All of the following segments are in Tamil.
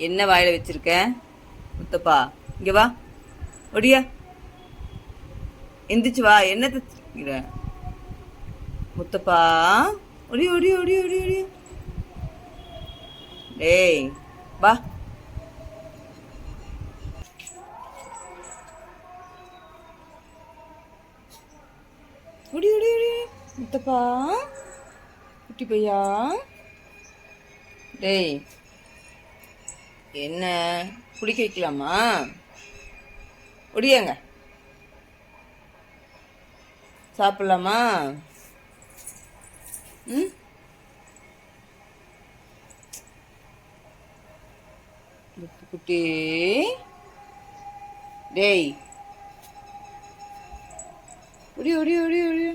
என்ன வாயில வச்சிருக்க முத்தப்பா? இங்க வா, ஒடியா, எந்திரிச்சு வா. என்ன தச்சுக்கிற முத்தப்பா? ஒடி ஒடி ஒடி ஒடி ஒடி. டேய் வா. ஒடி ஒடி ஒடி முத்தப்பா, குட்டி பையா. டேய் என்ன குளிக்க வைக்கலாமா? ஒடியாங்க, சாப்பிடலாமா? ம், குட்டி. டேய் ஒடி ஒடி ஒடி ஒடி.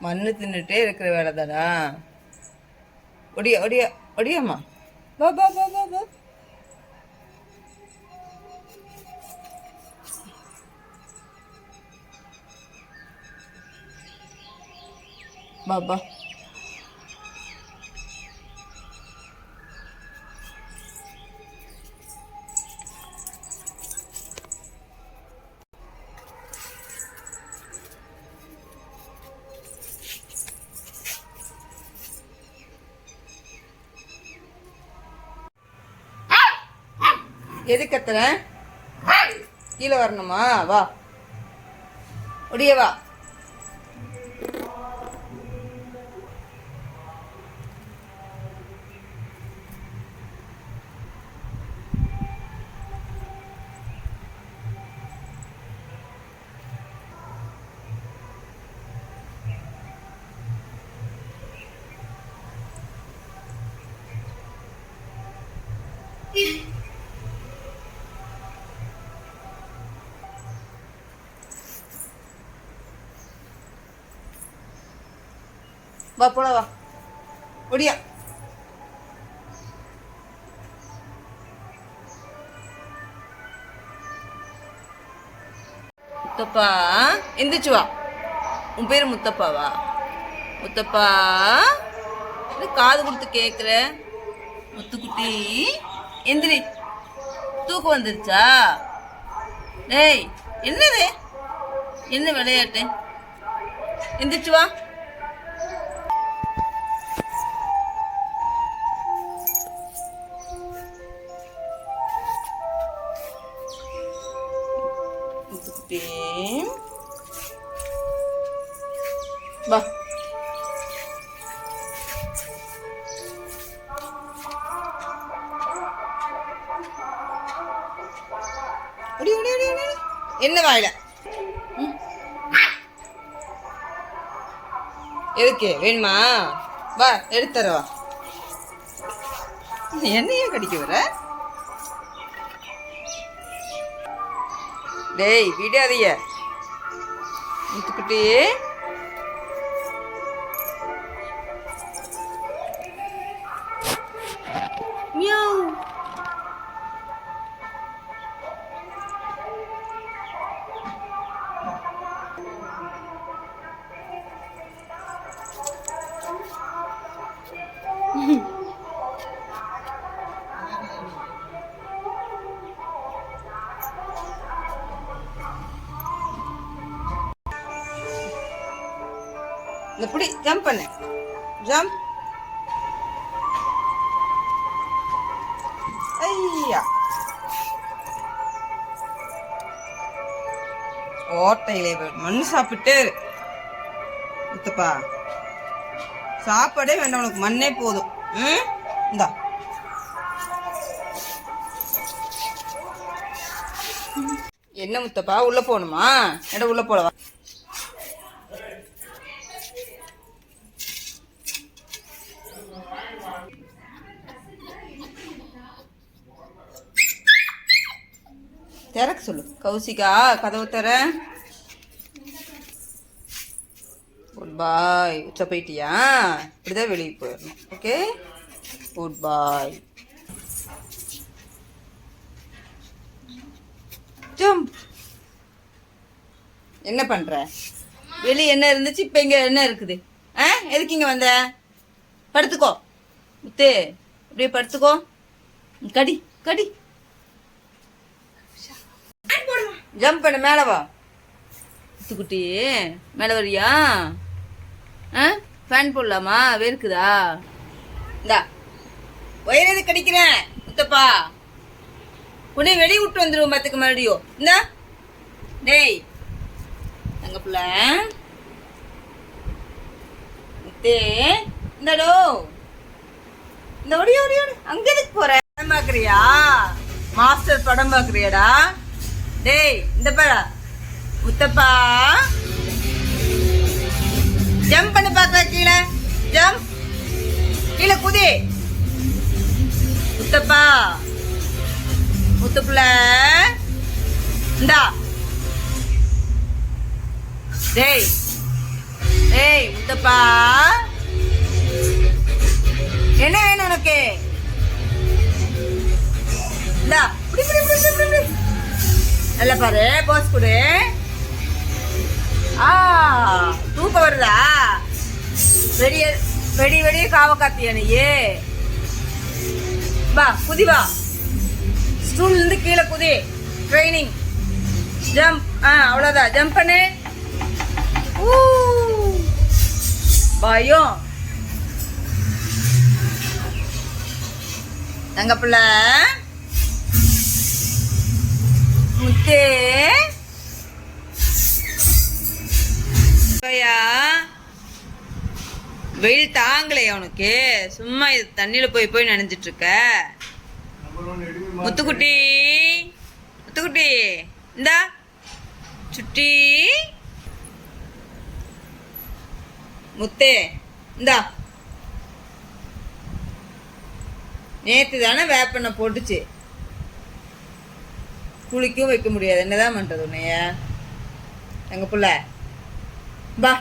மண்ணு தின்னுட்டே இருக்கிற வேலை தானா? ஒடியா ஒடியா ஒடியாம்மா. பா பா பா பா பா. பா பா. எது கத்துற? கீழே வரணுமா? வா, ஒடிய வா. வா போல வா, ஒடியா. முத்தப்பா எந்திரிச்சு வா. உன் பேரு முத்தப்பாவா? முத்தப்பா, காது கொடுத்து கேட்குற முத்துக்குட்டி. எந்திரி, தூக்கம் வந்துருச்சா? டேய் என்னது, என்ன விளையாட்டு? எந்திரிச்சு வா. முத்துக்குட்டி வா. என்ன வாயில? எதுக்கு வேணுமா? வா எடுத்துறவா. என்னையே கடிக்க வர? டேய் விடாதீய முத்துக்குட்டி. மியாவ். இப்படி ஜம்ப் பண்ணு, ஜம்ப். ஐயா ஓட்டையிலே மண் சாப்பிட்டு முத்தப்பா. சாப்பாடே வேண்டாம் உனக்கு, மண்ணே போதும். இந்தா என்ன முத்தப்பா, உள்ள போகணுமா? எட உள்ள போலவா. திறக்க சொல்லு கௌசிகா, கதவு தர. குட் பாய். உச்ச போயிட்டியா? இப்படிதான் வெளியே போயிடணும். ஓகே, குட் பாய். ஜம்ப். என்ன பண்ற? வெளியே என்ன இருந்துச்சு, இப்ப இங்க என்ன இருக்குது? எதுக்கு இங்க வந்த? படுத்துக்கோ முத்து, அப்படியே படுத்துக்கோ. கடி கடி, ஜம்ப் பண்ண, மேல வா முத்துக்குட்டி, மேல வரியா? ஃபேன் போடலாமா? வேர்க்குதா? இந்தா வயிறு எது கடிக்கிறேன் முத்தப்பா, உடனே வெளியே விட்டு வந்துடுவோம் பார்த்துக்க மறுபடியும். இந்தா டேய் தங்க பிள்ளை முத்தே, இந்தடோ இந்த ஒடி ஒடி ஒடி. அங்க எதுக்கு போற? படம் பாக்குறியா? மாஸ்டர் படம் பாக்குறியாடா? டேய் இந்த பட முத்தப்பா, ஜம்ப் பண்ணி பாக்க, கீழே ஜம்ப், கீழே குதி முத்தப்பா. முத்துப்புல இந்தா, டேய் டேய் முத்தப்பா, என்ன வேணும் உனக்கு? இந்தா இப்படி இப்படி இப்படி இப்படி இப்படி. நல்லா பாரு, போஸ் கொடு. தூக்கம் வருதா? வெடிய வெடி வெடிய காவ காத்தியா நீயே? வா குதி, வா ஸ்டூல்ல இருந்து கீழே குதி. Training jump. அவ்வளவுதான், ஜம்ப் பண்ணு. பயம் தங்க பிள்ளை முத்தே. வெயில் தாங்கலையா உனக்கு? சும்மா இது தண்ணியில போய் போய் நனைஞ்சிட்டு இருக்க. முத்துக்குட்டி முத்துக்குட்டி, இந்தா சுட்டி முத்தே, இந்தா. நேத்து தானே வேப்பெண்ணெய் போட்டுச்சு, குளிக்கவும் வைக்க முடியாது. என்னதான் பண்றது உன்னைய? எங்க புள்ள பா,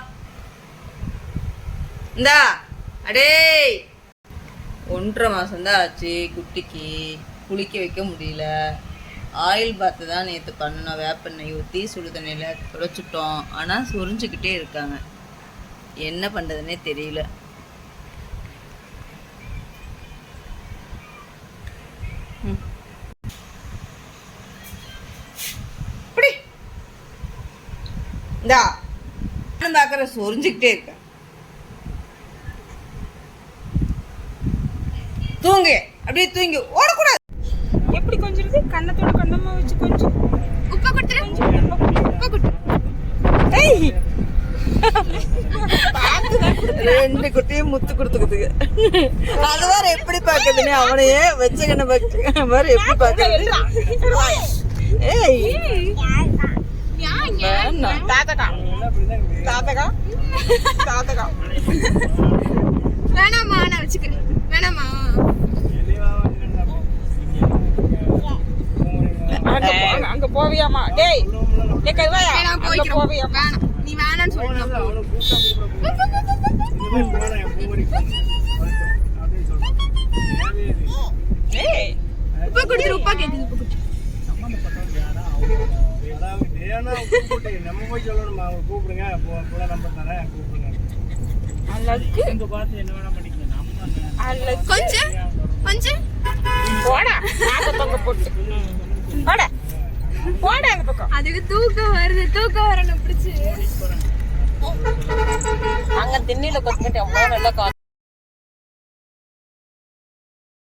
இந்தா. அடே 1.5 மாசம்தான் ஆச்சு குட்டிக்கு, குளிக்க வைக்க முடியல. ஆயில் பாத்து தான் நேற்று பண்ணோம். வேப்பெண்ணெய் ஊற்றி சுடு தண்ணியில் துடைச்சிட்டோம். ஆனால் சுரிஞ்சுக்கிட்டே இருக்காங்க. என்ன பண்ணுறதுனே தெரியல. இப்படி இந்தா பார்க்குற, சொரிஞ்சுக்கிட்டே இருக்க. தூங்கு, அப்படியே தூங்கி ஓடக்கூடாது. எப்படி கொஞ்சம் இருக்கு? கண்ணத்தோட கண்ணமா வச்சு கொஞ்சம் உப்பை கொடுத்துரு. உப்பை கொடுத்து 2 குட்டியும் முத்து கொடுத்துக்குதுங்க. அது வேற எப்படி பாக்குதுன்னு அவனையே வச்சுக்கண்ண வேற எப்படி பாக்குறது? ஏய் தாத்தகா தாத்தகா தாத்தகா வேணாமா, நான் வச்சுக்கிறேன். வேணாமா, அங்க போவியாமா? டேய் கருவாயா, அங்க போவியாமா? நீ வேணான்னு சொல்லுங்க. ஏய் உப்பா குடிச்சு, உப்பா கேக்குது. உப்பா குடிச்சு நம்ம போய் சொல்லணுமா? கூப்பிடுங்க, நம்பர் தானே, கூப்பிடுங்க. கொஞ்சம் கொஞ்சம் போடா, போட்டு போட போட அந்த பக்கம். அதுக்கு தூக்கம் வருது, தூக்கம் வரணும் பிடிச்சு. அங்க திண்ணில கொத்திட்டு அவ்வளோ நல்லா